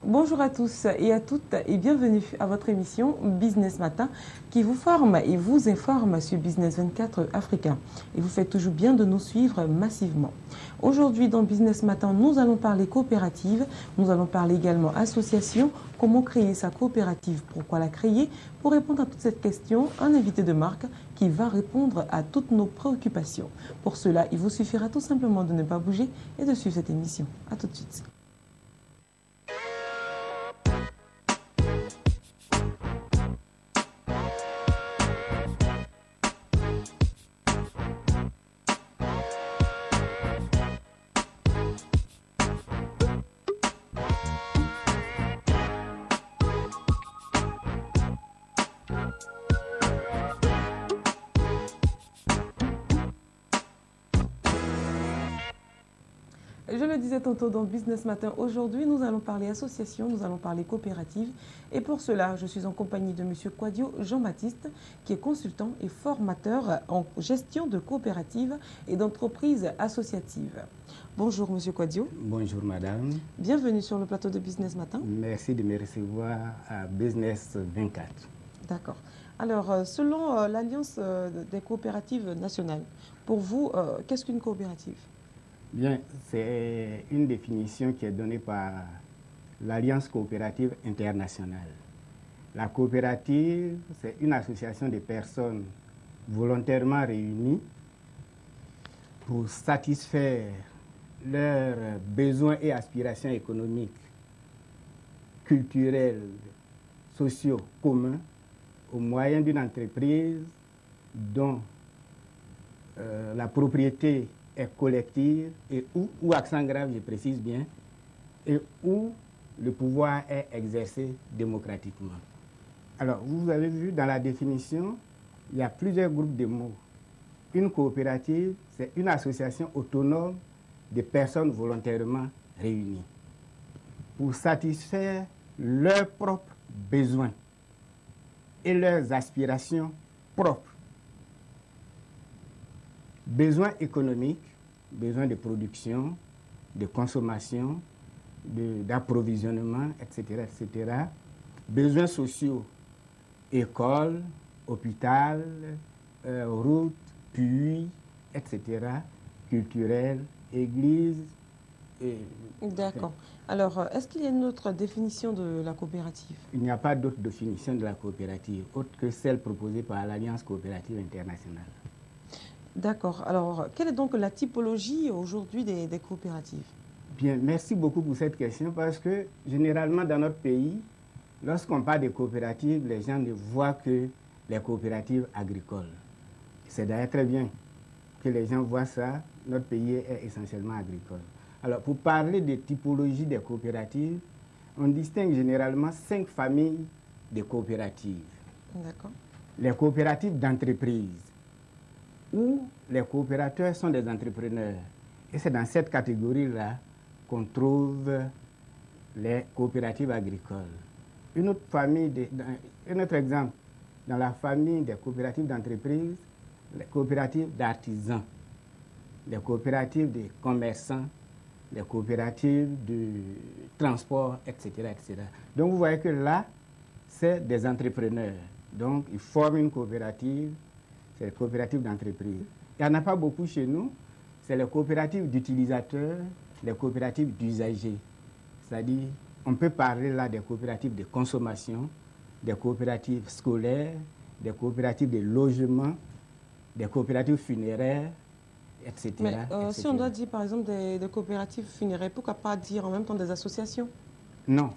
Bonjour à tous et à toutes et bienvenue à votre émission Business Matin qui vous forme et vous informe sur Business 24 Africain. Et vous faites toujours bien de nous suivre massivement. Aujourd'hui dans Business Matin, nous allons parler coopérative, nous allons parler également association, comment créer sa coopérative, pourquoi la créer. Pour répondre à toute cette question, un invité de marque qui va répondre à toutes nos préoccupations. Pour cela, il vous suffira tout simplement de ne pas bouger et de suivre cette émission. À tout de suite. Je le disais tantôt dans Business Matin, aujourd'hui nous allons parler association, nous allons parler coopérative et pour cela je suis en compagnie de M. Kwadio Jean-Baptiste qui est consultant et formateur en gestion de coopératives et d'entreprises associatives. Bonjour M. Kwadio. Bonjour madame. Bienvenue sur le plateau de Business Matin. Merci de me recevoir à Business 24. D'accord. Alors selon l'Alliance des coopératives nationales, pour vous, qu'est-ce qu'une coopérative ? Bien, c'est une définition qui est donnée par l'Alliance coopérative internationale. La coopérative, c'est une association de personnes volontairement réunies pour satisfaire leurs besoins et aspirations économiques, culturels, sociaux communs au moyen d'une entreprise dont la propriété est collective et où accent grave, je précise bien, et où le pouvoir est exercé démocratiquement. Alors, vous avez vu dans la définition, il y a plusieurs groupes de mots. Une coopérative, c'est une association autonome de personnes volontairement réunies pour satisfaire leurs propres besoins et leurs aspirations propres. Besoins économiques, besoins de production, de consommation, d'approvisionnement, etc., etc. Besoins sociaux, école, hôpital, route, puits, etc., culturel, église. D'accord. Alors, est-ce qu'il y a une autre définition de la coopérative? Il n'y a pas d'autre définition de la coopérative, autre que celle proposée par l'Alliance coopérative internationale. D'accord. Alors, quelle est donc la typologie aujourd'hui des coopératives? Bien, merci beaucoup pour cette question parce que généralement dans notre pays, lorsqu'on parle de coopératives, les gens ne voient que les coopératives agricoles. C'est d'ailleurs très bien que les gens voient ça. Notre pays est essentiellement agricole. Alors, pour parler de typologie des coopératives, on distingue généralement 5 familles de coopératives. D'accord. Les coopératives d'entreprise, où les coopérateurs sont des entrepreneurs. Et c'est dans cette catégorie-là qu'on trouve les coopératives agricoles. Un autre exemple, dans la famille des coopératives d'entreprise, les coopératives d'artisans, les coopératives de commerçants, les coopératives de transport, etc., etc. Donc vous voyez que là, c'est des entrepreneurs. Donc ils forment une coopérative. C'est les coopératives d'entreprise. Il n'y en a pas beaucoup chez nous. C'est les coopératives d'utilisateurs, les coopératives d'usagers. C'est-à-dire, on peut parler là des coopératives de consommation, des coopératives scolaires, des coopératives de logement, des coopératives funéraires, etc. Mais etc. si on doit dire par exemple des coopératives funéraires, pourquoi pas dire en même temps des associations? Non.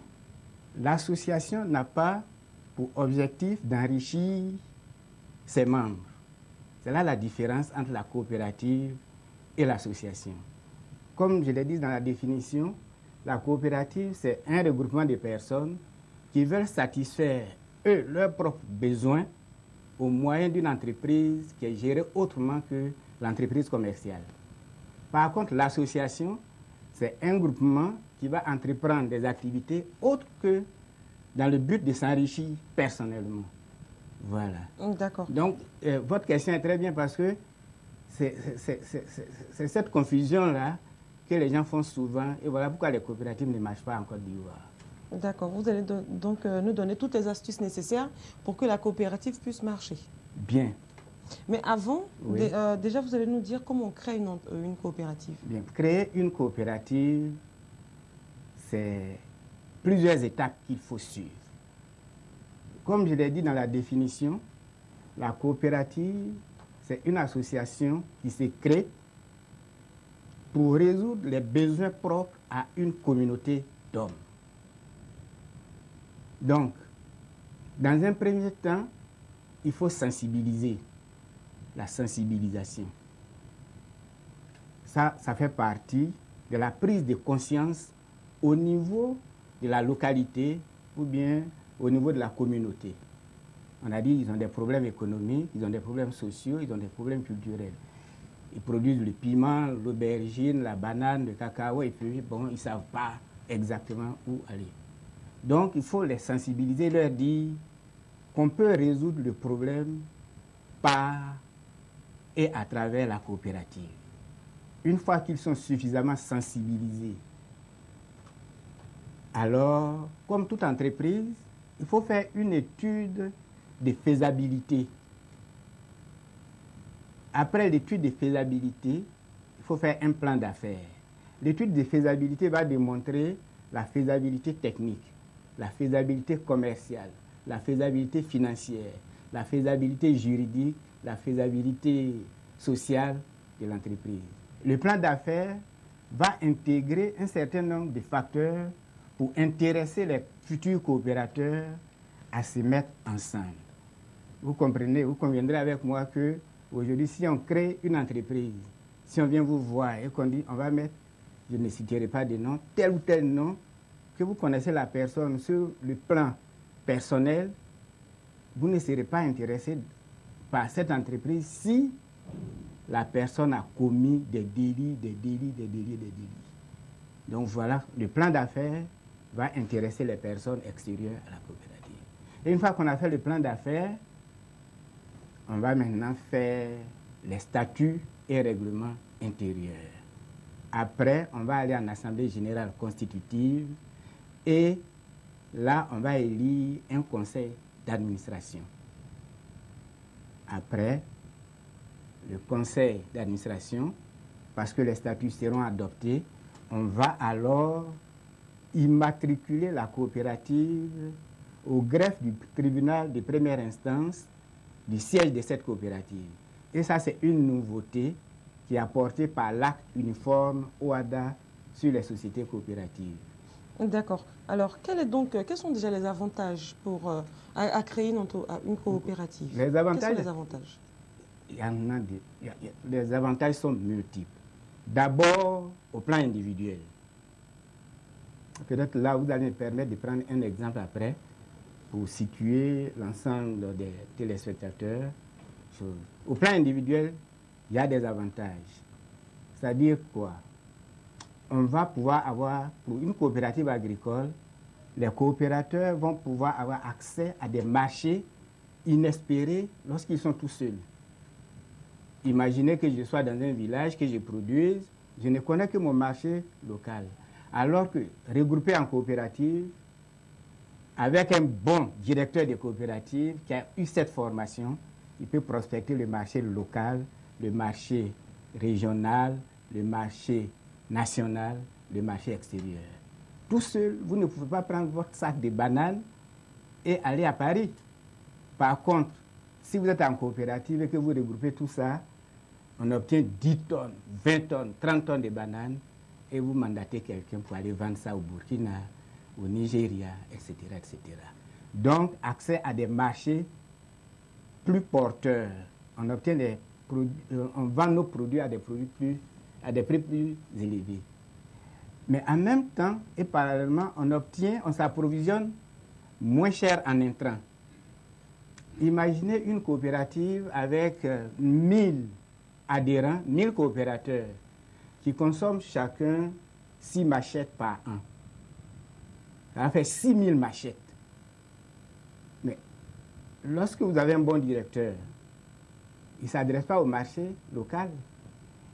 L'association n'a pas pour objectif d'enrichir ses membres. C'est là la différence entre la coopérative et l'association. Comme je l'ai dit dans la définition, la coopérative, c'est un regroupement de personnes qui veulent satisfaire, eux, leurs propres besoins au moyen d'une entreprise qui est gérée autrement que l'entreprise commerciale. Par contre, l'association, c'est un groupement qui va entreprendre des activités autres que dans le but de s'enrichir personnellement. Voilà. D'accord. Donc, votre question est très bien parce que c'est cette confusion-là que les gens font souvent. Et voilà pourquoi les coopératives ne marchent pas en Côte d'Ivoire. D'accord. Vous allez donc nous donner toutes les astuces nécessaires pour que la coopérative puisse marcher. Bien. Mais avant, Oui. déjà, vous allez nous dire comment on crée une coopérative. Bien. Créer une coopérative, c'est plusieurs étapes qu'il faut suivre. Comme je l'ai dit dans la définition, la coopérative, c'est une association qui se crée pour résoudre les besoins propres à une communauté d'hommes. Donc, dans un premier temps, il faut sensibiliser, la sensibilisation. Ça fait partie de la prise de conscience au niveau de la localité ou bien au niveau de la communauté. On a dit qu'ils ont des problèmes économiques, ils ont des problèmes sociaux, ils ont des problèmes culturels. Ils produisent le piment, l'aubergine, la banane, le cacao, et puis bon, ils ne savent pas exactement où aller. Donc, il faut les sensibiliser, leur dire qu'on peut résoudre le problème par et à travers la coopérative. Une fois qu'ils sont suffisamment sensibilisés, alors, comme toute entreprise, il faut faire une étude de faisabilité. Après l'étude de faisabilité, il faut faire un plan d'affaires. L'étude de faisabilité va démontrer la faisabilité technique, la faisabilité commerciale, la faisabilité financière, la faisabilité juridique, la faisabilité sociale de l'entreprise. Le plan d'affaires va intégrer un certain nombre de facteurs pour intéresser les futurs coopérateurs à se mettre ensemble. Vous comprenez, vous conviendrez avec moi que aujourd'hui, si on crée une entreprise, si on vient vous voir et qu'on dit on va mettre, je ne citerai pas de nom, tel ou tel nom, que vous connaissez la personne sur le plan personnel, vous ne serez pas intéressé par cette entreprise si la personne a commis des délits. Donc voilà, le plan d'affaires va intéresser les personnes extérieures à la coopérative. Et une fois qu'on a fait le plan d'affaires, on va maintenant faire les statuts et règlements intérieurs. Après, on va aller en assemblée générale constitutive et là, on va élire un conseil d'administration. Après, le conseil d'administration, parce que les statuts seront adoptés, on va alors immatriculer la coopérative au greffe du tribunal de première instance du siège de cette coopérative. Et ça, c'est une nouveauté qui est apportée par l'acte uniforme OHADA sur les sociétés coopératives. D'accord. Alors, quels sont déjà les avantages à créer une coopérative? Les avantages, quels sont les avantages? Il y en a les avantages sont multiples. D'abord, au plan individuel. Peut-être là, vous allez me permettre de prendre un exemple après pour situer l'ensemble des téléspectateurs. Au plan individuel, il y a des avantages. C'est-à-dire quoi? On va pouvoir avoir, pour une coopérative agricole, les coopérateurs vont pouvoir avoir accès à des marchés inespérés lorsqu'ils sont tout seuls. Imaginez que je sois dans un village, que je produise, je ne connais que mon marché local. Alors que regroupé en coopérative, avec un bon directeur de coopérative qui a eu cette formation, il peut prospecter le marché local, le marché régional, le marché national, le marché extérieur. Tout seul, vous ne pouvez pas prendre votre sac de bananes et aller à Paris. Par contre, si vous êtes en coopérative et que vous regroupez tout ça, on obtient 10 tonnes, 20 tonnes, 30 tonnes de bananes et vous mandatez quelqu'un pour aller vendre ça au Burkina, au Nigeria, etc., etc. Donc, accès à des marchés plus porteurs. On obtient on vend nos produits à des prix plus élevés. Mais en même temps et parallèlement, on s'approvisionne moins cher en intrants. Imaginez une coopérative avec 1000 adhérents, 1000 coopérateurs qui consomment chacun 6 machettes par an. Ça fait 6000 machettes. Mais lorsque vous avez un bon directeur, il ne s'adresse pas au marché local.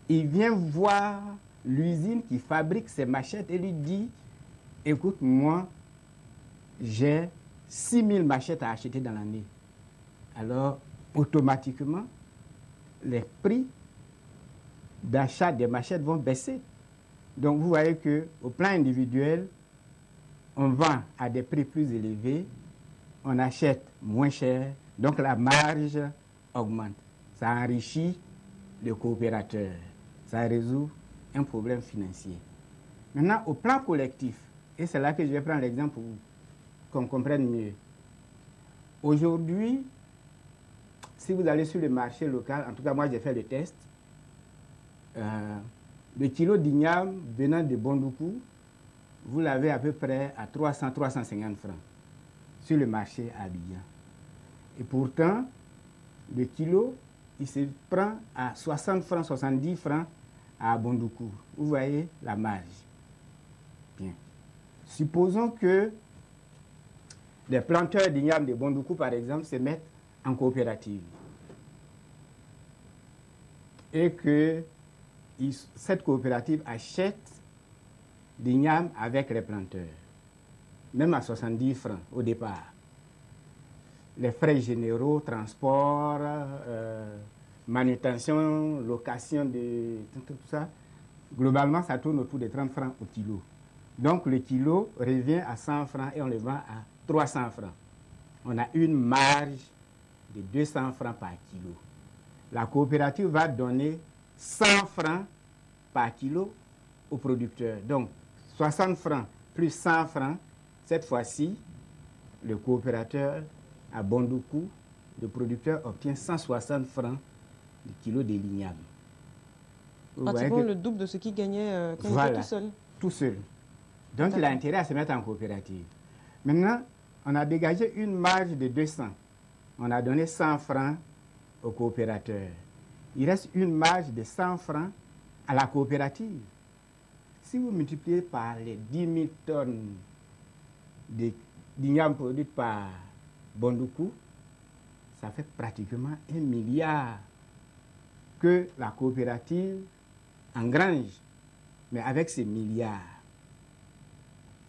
Il vient voir l'usine qui fabrique ces machettes et lui dit, écoute, moi, j'ai 6 000 machettes à acheter dans l'année. Alors, automatiquement, les prix d'achat des machettes vont baisser. Donc, vous voyez qu'au plan individuel, on vend à des prix plus élevés, on achète moins cher, donc la marge augmente. Ça enrichit le coopérateur, ça résout un problème financier. Maintenant, au plan collectif, et c'est là que je vais prendre l'exemple pour qu'on comprenne mieux. Aujourd'hui, si vous allez sur le marché local, en tout cas moi j'ai fait le test, le kilo d'igname venant de Bondoukou, vous l'avez à peu près à 300-350 francs sur le marché à Abidjan. Et pourtant, le kilo, il se prend à 60 francs, 70 francs à Bondoukou. Vous voyez la marge. Bien. Supposons que les planteurs d'igname de Bondoukou, par exemple, se mettent en coopérative. Et que cette coopérative achète d'igname avec les planteurs, même à 70 francs au départ. Les frais généraux, transport, manutention, location de tout ça, globalement, ça tourne autour de 30 francs au kilo. Donc, le kilo revient à 100 francs et on le vend à 300 francs. On a une marge de 200 francs par kilo. La coopérative va donner 100 francs par kilo au producteur. Donc, 60 francs plus 100 francs, cette fois-ci, le coopérateur à Bondoukou, le producteur obtient 160 francs du kilo de l'igname. Pratiquement le double de ce qu'il gagnait quand il était tout seul. Tout seul. Donc, il a intérêt à se mettre en coopérative. Maintenant, on a dégagé une marge de 200. On a donné 100 francs au coopérateur. Il reste une marge de 100 francs à la coopérative. Si vous multipliez par les 10 000 tonnes d'igname produites par Bondoukou, ça fait pratiquement 1 milliard que la coopérative engrange. Mais avec ces milliards,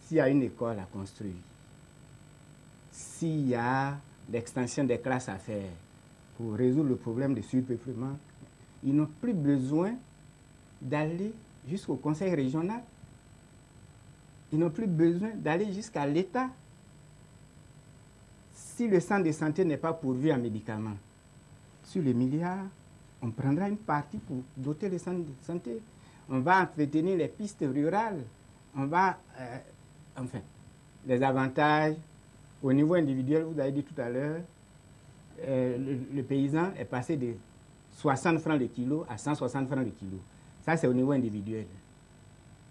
s'il y a une école à construire, s'il y a l'extension des classes à faire pour résoudre le problème de surpeuplement, ils n'ont plus besoin d'aller jusqu'au conseil régional. Ils n'ont plus besoin d'aller jusqu'à l'État. Si le centre de santé n'est pas pourvu en médicaments, sur les milliards, on prendra une partie pour doter le centre de santé. On va entretenir les pistes rurales. On va... enfin, les avantages au niveau individuel, vous avez dit tout à l'heure, le paysan est passé de 60 francs le kilo à 160 francs le kilo. Ça, c'est au niveau individuel.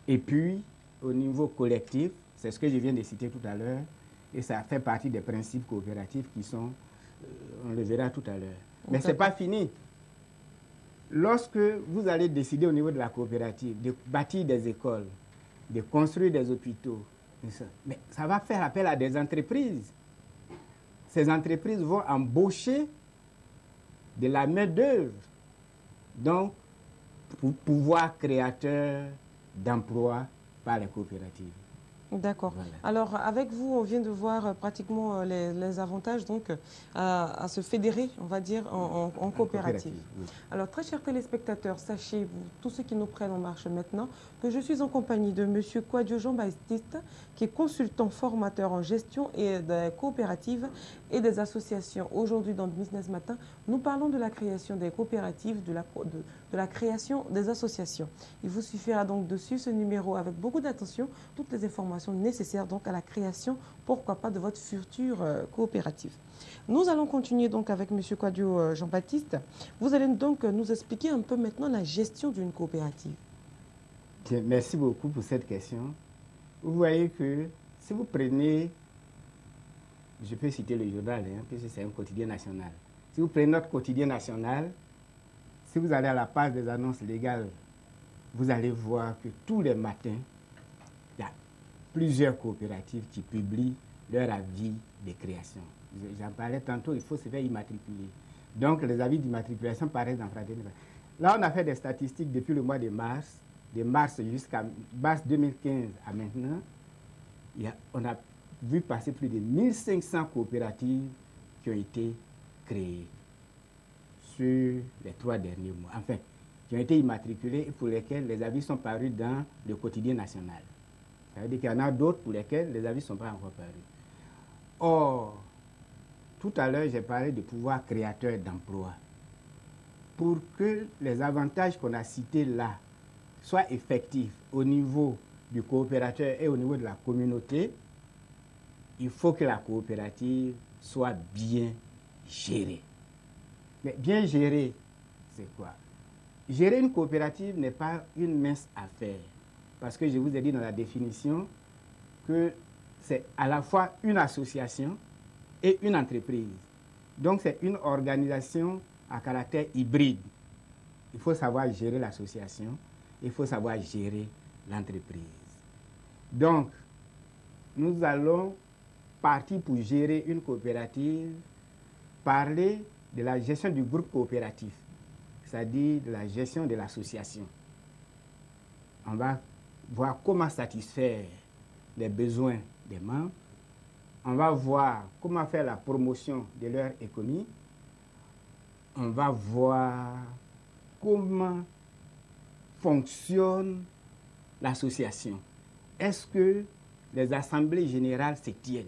Et puis, au niveau collectif, c'est ce que je viens de citer tout à l'heure, et ça fait partie des principes coopératifs qui sont, on le verra tout à l'heure. Mais ce n'est pas fini. Lorsque vous allez décider au niveau de la coopérative de bâtir des écoles, de construire des hôpitaux, mais ça va faire appel à des entreprises. Ces entreprises vont embaucher de la main-d'œuvre. Donc, pour pouvoir créateur d'emplois par les coopératives. D'accord. Voilà. Alors, avec vous, on vient de voir pratiquement les avantages donc, à se fédérer, on va dire, en coopérative. Oui. Alors, très chers téléspectateurs, sachez, vous, tous ceux qui nous prennent en marche maintenant, que je suis en compagnie de M. Kouadio Jean-Baptiste, qui est consultant formateur en gestion et des coopératives et des associations. Aujourd'hui, dans Business Matin, nous parlons de la création des coopératives, de la création des associations. Il vous suffira donc de suivre ce numéro avec beaucoup d'attention, toutes les informations nécessaires donc à la création, pourquoi pas, de votre future coopérative. Nous allons continuer donc avec M. Kouadio Jean-Baptiste. Vous allez donc nous expliquer un peu maintenant la gestion d'une coopérative. Bien, merci beaucoup pour cette question. Vous voyez que si vous prenez, je peux citer le journal, puisque c'est un quotidien national. Si vous prenez notre quotidien national, si vous allez à la page des annonces légales, vous allez voir que tous les matins, il y a plusieurs coopératives qui publient leur avis de création. J'en parlais tantôt, il faut se faire immatriculer. Donc, les avis d'immatriculation paraissent dans Fraternité. Là, on a fait des statistiques depuis le mois de mars jusqu'à mars 2015 à maintenant. On a vu passer plus de 1500 coopératives qui ont été créées sur les 3 derniers mois. Enfin, qui ont été immatriculées et pour lesquelles les avis sont parus dans le quotidien national. Ça veut dire qu'il y en a d'autres pour lesquels les avis ne sont pas encore parus. Or, tout à l'heure, j'ai parlé de pouvoir créateur d'emplois. Pour que les avantages qu'on a cités là soient effectifs au niveau du coopérateur et au niveau de la communauté, il faut que la coopérative soit bien gérée. Mais bien gérée, c'est quoi? Gérer une coopérative n'est pas une mince affaire. Parce que je vous ai dit dans la définition que c'est à la fois une association et une entreprise. Donc c'est une organisation à caractère hybride. Il faut savoir gérer l'association, il faut savoir gérer l'entreprise. Donc, nous allons partir pour gérer une coopérative, parler de la gestion du groupe coopératif, c'est-à-dire de la gestion de l'association. On va voir comment satisfaire les besoins des membres. On va voir comment faire la promotion de leur économie. On va voir comment fonctionne l'association. Est-ce que les assemblées générales se tiennent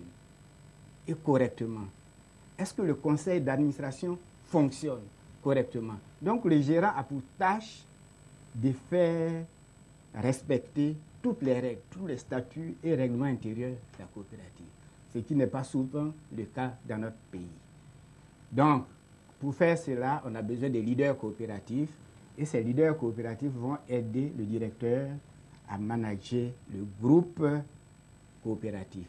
et correctement? Est-ce que le conseil d'administration fonctionne correctement? Donc le gérant a pour tâche de faire respecter toutes les règles, tous les statuts et règlements intérieurs de la coopérative, ce qui n'est pas souvent le cas dans notre pays. Donc, pour faire cela, on a besoin de leaders coopératifs et ces leaders coopératifs vont aider le directeur à manager le groupe coopératif,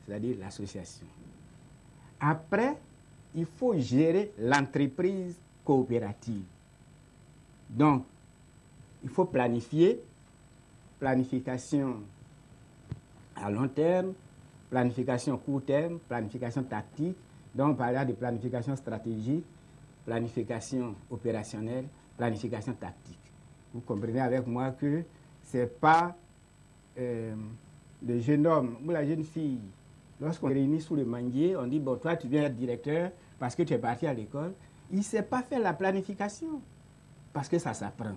c'est-à-dire l'association. Après, il faut gérer l'entreprise coopérative. Donc, il faut planifier, planification à long terme, planification court terme, planification tactique. Donc, on parlera de planification stratégique, planification opérationnelle, planification tactique. Vous comprenez avec moi que ce n'est pas le jeune homme ou la jeune fille. Lorsqu'on est réunit sous le manguier, on dit, bon, toi, tu viens être directeur parce que tu es parti à l'école. Il ne sait pas faire la planification parce que ça s'apprend.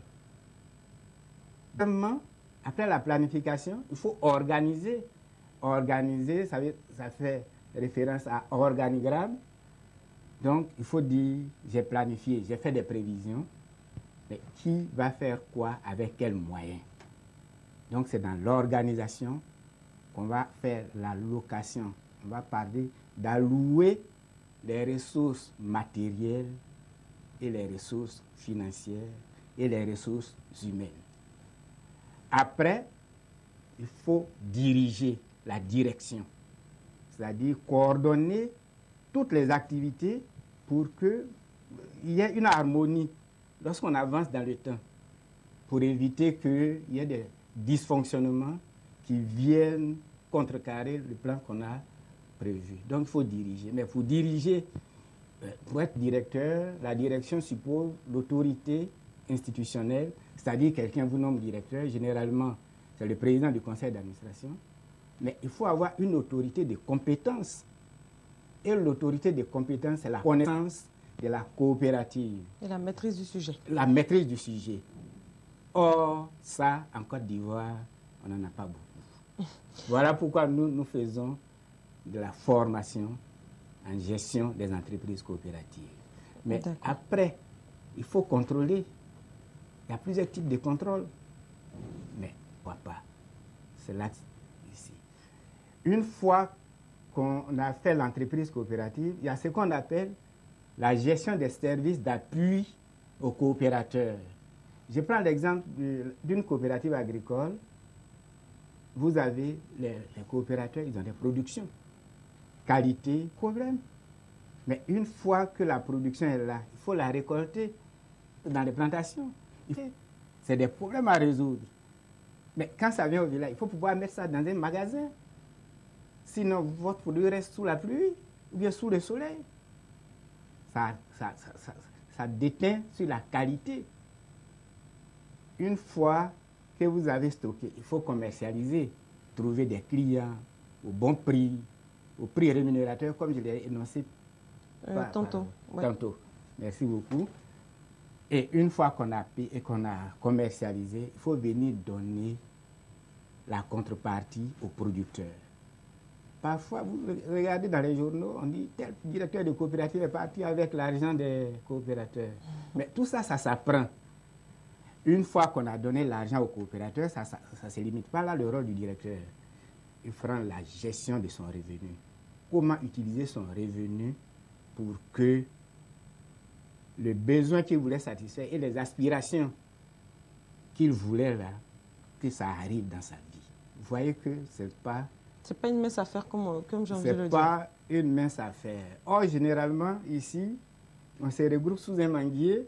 Après la planification, il faut organiser. Organiser, ça fait référence à organigramme. Donc, il faut dire, j'ai planifié, j'ai fait des prévisions, mais qui va faire quoi, avec quels moyens? Donc, c'est dans l'organisation qu'on va faire la location. On va parler d'allouer les ressources matérielles et les ressources financières et les ressources humaines. Après, il faut diriger la direction, c'est-à-dire coordonner toutes les activités pour qu'il y ait une harmonie lorsqu'on avance dans le temps, pour éviter qu'il y ait des dysfonctionnements qui viennent contrecarrer le plan qu'on a prévu. Donc, il faut diriger. Mais pour diriger, pour être directeur, la direction suppose l'autorité institutionnelle, c'est-à-dire quelqu'un vous nomme directeur, généralement, c'est le président du conseil d'administration, mais il faut avoir une autorité de compétence. Et l'autorité de compétence, c'est la connaissance de la coopérative. Et la maîtrise du sujet. La maîtrise du sujet. Or, ça, en Côte d'Ivoire, on n'en a pas beaucoup. Voilà pourquoi nous faisons de la formation en gestion des entreprises coopératives. Mais après, il faut contrôler. Il y a plusieurs types de contrôle. Mais pourquoi pas? C'est là, ici. Une fois qu'on a fait l'entreprise coopérative, il y a ce qu'on appelle la gestion des services d'appui aux coopérateurs. Je prends l'exemple d'une coopérative agricole. Vous avez les coopérateurs, ils ont des productions. Qualité, problème. Mais une fois que la production est là, il faut la récolter dans les plantations. C'est des problèmes à résoudre. Mais quand ça vient au village, il faut pouvoir mettre ça dans un magasin. Sinon, votre produit reste sous la pluie ou bien sous le soleil. Ça déteint sur la qualité. Une fois que vous avez stocké, il faut commercialiser, trouver des clients, au bon prix, au prix rémunérateur, comme je l'ai énoncé tantôt. Tantôt. Merci beaucoup. Et une fois qu'on a payé et qu'on a commercialisé, il faut venir donner la contrepartie au producteur. Parfois, vous regardez dans les journaux, on dit tel directeur de coopérative est parti avec l'argent des coopérateurs. Mais tout ça, ça s'apprend. Une fois qu'on a donné l'argent aux coopérateurs, ça ne se limite pas là, le rôle du directeur. Il fera la gestion de son revenu. Comment utiliser son revenu pour que le besoin qu'il voulait satisfaire et les aspirations qu'il voulait là, que ça arrive dans sa vie. Vous voyez que ce n'est pas... C'est pas une mince affaire comme j'ai envie de le dire. C'est pas une mince affaire. Or, généralement, ici, on se regroupe sous un manguier,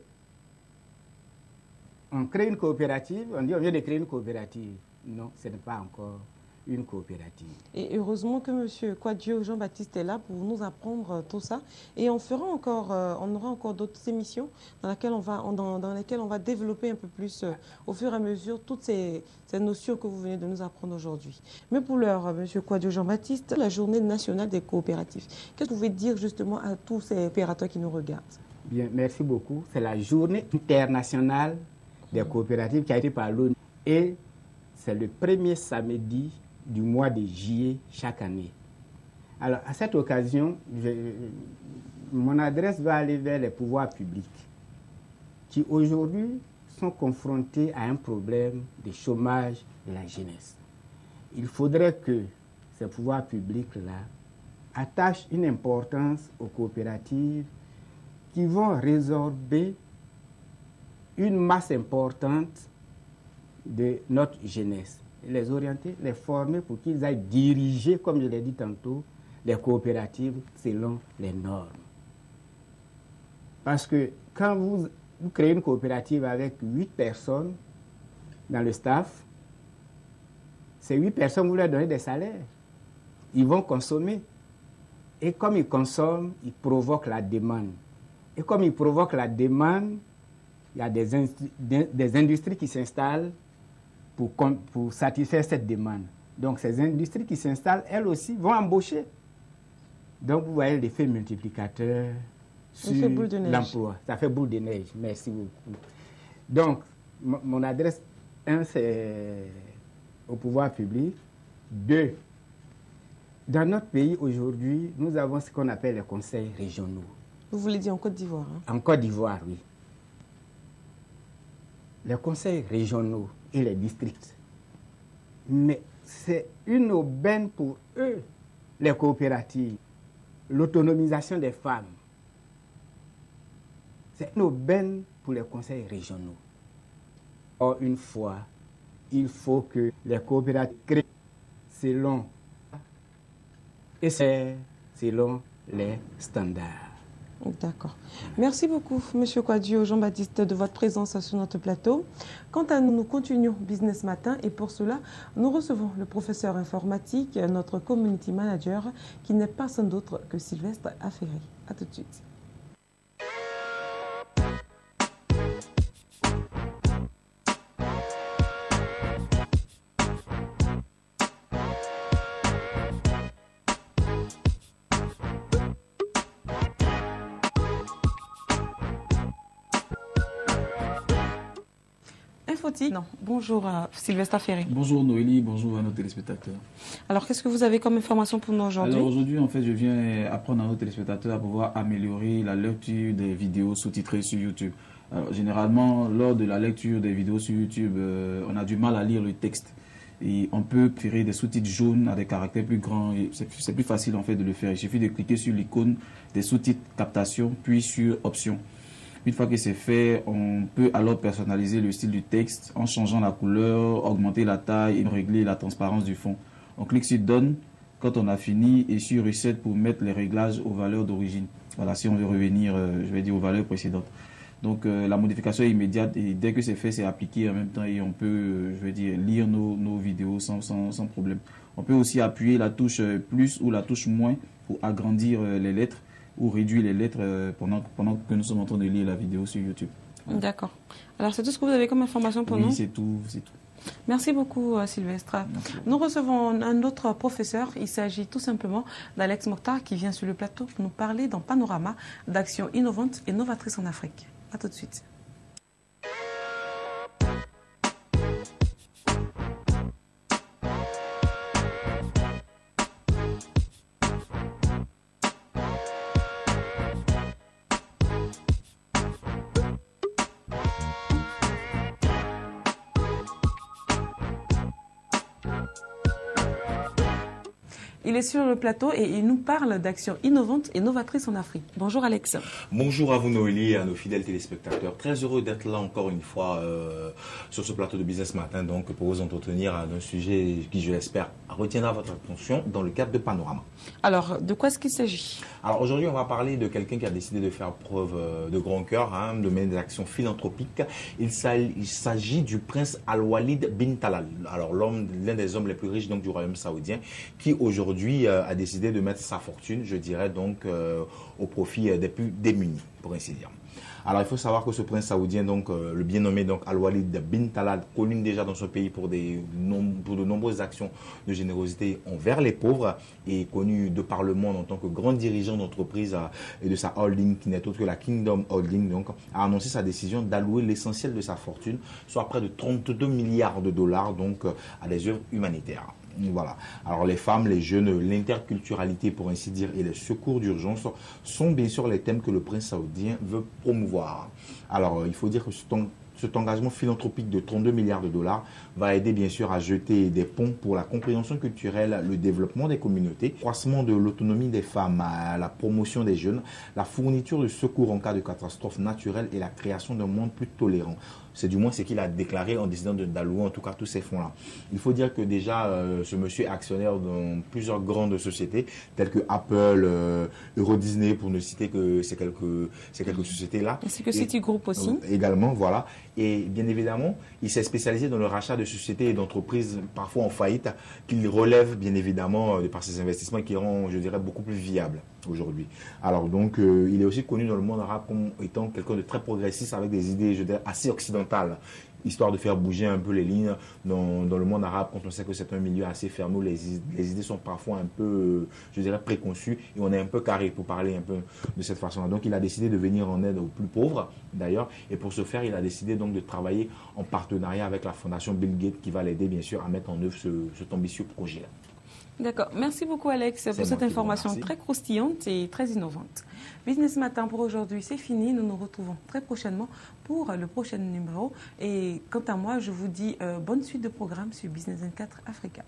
on crée une coopérative, on dit on vient de créer une coopérative. Non, ce n'est pas encore une coopérative. Et heureusement que M. Kwadjo Jean-Baptiste est là pour nous apprendre tout ça. Et on aura encore d'autres émissions dans lesquelles on va développer un peu plus au fur et à mesure toutes ces notions que vous venez de nous apprendre aujourd'hui. Mais pour l'heure, M. Kwadjo Jean-Baptiste, la journée nationale des coopératives. Qu'est-ce que vous pouvez dire justement à tous ces opérateurs qui nous regardent? Bien, merci beaucoup. C'est la journée internationale des coopératives qui a été par l'ONU. Et c'est le premier samedi du mois de juillet chaque année. Alors, à cette occasion, mon adresse va aller vers les pouvoirs publics qui aujourd'hui sont confrontés à un problème de chômage de la jeunesse. Il faudrait que ces pouvoirs publics-là attachent une importance aux coopératives qui vont résorber une masse importante de notre jeunesse. Les orienter, les former pour qu'ils aillent diriger, comme je l'ai dit tantôt, les coopératives selon les normes. Parce que quand vous créez une coopérative avec 8 personnes dans le staff, ces 8 personnes, vous leur donnez des salaires. Ils vont consommer. Et comme ils consomment, ils provoquent la demande. Et comme ils provoquent la demande, il y a des industries qui s'installent pour satisfaire cette demande. Donc, ces industries qui s'installent, elles aussi, vont embaucher. Donc, vous voyez l'effet multiplicateur sur l'emploi. Ça fait boule de neige. Merci beaucoup. Donc, mon adresse, 1, c'est au pouvoir public. 2, dans notre pays, aujourd'hui, nous avons ce qu'on appelle les conseils régionaux. Vous voulez dire en Côte d'Ivoire, hein? En Côte d'Ivoire, oui. Les conseils régionaux et les districts. Mais c'est une aubaine pour eux, les coopératives. L'autonomisation des femmes. C'est une aubaine pour les conseils régionaux. Or, une fois, il faut que les coopératives créent selon les standards. D'accord. Merci beaucoup, M. Kwadjo Jean-Baptiste, de votre présence sur notre plateau. Quant à nous, nous continuons Business Matin et pour cela, nous recevons le professeur informatique, notre community manager, qui n'est pas sans autre que Sylvestre Affery. À tout de suite. Non. Bonjour Sylvestre Affery. Bonjour Noélie, bonjour à nos téléspectateurs. Alors, qu'est-ce que vous avez comme information pour nous aujourd'hui? Alors aujourd'hui, en fait, je viens apprendre à nos téléspectateurs à pouvoir améliorer la lecture des vidéos sous-titrées sur YouTube. Alors, généralement, lors de la lecture des vidéos sur YouTube, on a du mal à lire le texte. Et on peut créer des sous-titres jaunes à des caractères plus grands. C'est plus facile en fait de le faire. Il suffit de cliquer sur l'icône des sous-titres captation, puis sur options. Une fois que c'est fait, on peut alors personnaliser le style du texte en changeant la couleur, augmenter la taille et régler la transparence du fond. On clique sur Donne quand on a fini et sur Reset pour mettre les réglages aux valeurs d'origine. Voilà, si on veut revenir, je vais dire, aux valeurs précédentes. Donc la modification est immédiate et dès que c'est fait, c'est appliqué en même temps et on peut, je vais dire, lire nos vidéos sans problème. On peut aussi appuyer la touche plus ou la touche moins pour agrandir les lettres ou réduire les lettres pendant que nous sommes en train de lire la vidéo sur YouTube. D'accord. Alors, c'est tout ce que vous avez comme information pour nous? Oui, c'est tout. Merci beaucoup, Sylvestre. Nous recevons un autre professeur. Il s'agit tout simplement d'Alex Mokhtar qui vient sur le plateau pour nous parler dans Panorama d'actions innovantes et novatrices en Afrique. A tout de suite. Il est sur le plateau et il nous parle d'actions innovantes et novatrices en Afrique. Bonjour Alex. Bonjour à vous Noélie et à nos fidèles téléspectateurs. Très heureux d'être là encore une fois sur ce plateau de Business Matin donc, pour vous entretenir d'un sujet qui, je l'espère, retiendra votre attention dans le cadre de Panorama. Alors, de quoi est-ce qu'il s'agit? Alors aujourd'hui, on va parler de quelqu'un qui a décidé de faire preuve de grand cœur, de mener des actions philanthropiques. Il s'agit du prince Al-Walid bin Talal, alors l'un des hommes les plus riches donc, du royaume saoudien, qui aujourd'hui a décidé de mettre sa fortune, je dirais donc, au profit des plus démunis, pour ainsi dire. Alors, il faut savoir que ce prince saoudien, donc, le bien nommé donc Al-Walid bin Talal, connu déjà dans ce pays pour de nombreuses actions de générosité envers les pauvres et connu de par le monde en tant que grand dirigeant d'entreprise et de sa holding, qui n'est autre que la Kingdom Holding, donc, a annoncé sa décision d'allouer l'essentiel de sa fortune, soit près de 32 milliards de dollars, donc, à des œuvres humanitaires. Voilà. Alors les femmes, les jeunes, l'interculturalité pour ainsi dire et les secours d'urgence sont bien sûr les thèmes que le prince saoudien veut promouvoir. Alors il faut dire que cet engagement philanthropique de 32 milliards de dollars va aider bien sûr à jeter des ponts pour la compréhension culturelle, le développement des communautés, le croissement de l'autonomie des femmes, la promotion des jeunes, la fourniture de secours en cas de catastrophe naturelle et la création d'un monde plus tolérant. C'est du moins ce qu'il a déclaré en décidant d'allouer en tout cas tous ces fonds-là. Il faut dire que déjà, ce monsieur est actionnaire dans plusieurs grandes sociétés, telles que Apple, Euro Disney, pour ne citer que ces quelques sociétés-là. Ainsi que Citigroup aussi. Également, voilà. Et bien évidemment, il s'est spécialisé dans le rachat de sociétés et d'entreprises parfois en faillite, qu'il relève bien évidemment par ses investissements qui rend, je dirais, beaucoup plus viables aujourd'hui. Alors donc, il est aussi connu dans le monde arabe comme étant quelqu'un de très progressiste avec des idées, je dirais, assez occidentales, histoire de faire bouger un peu les lignes dans le monde arabe, quand on sait que c'est un milieu assez fermé où les idées sont parfois un peu, je dirais, préconçues et on est un peu carré pour parler un peu de cette façon-là. Donc, il a décidé de venir en aide aux plus pauvres, d'ailleurs, et pour ce faire, il a décidé donc de travailler en partenariat avec la fondation Bill Gates qui va l'aider, bien sûr, à mettre en œuvre cet ambitieux projet-là. D'accord. Merci beaucoup, Alex, pour cette information très croustillante et très innovante. Business Matin pour aujourd'hui, c'est fini. Nous nous retrouvons très prochainement pour le prochain numéro. Et quant à moi, je vous dis bonne suite de programme sur Business 24 Africa.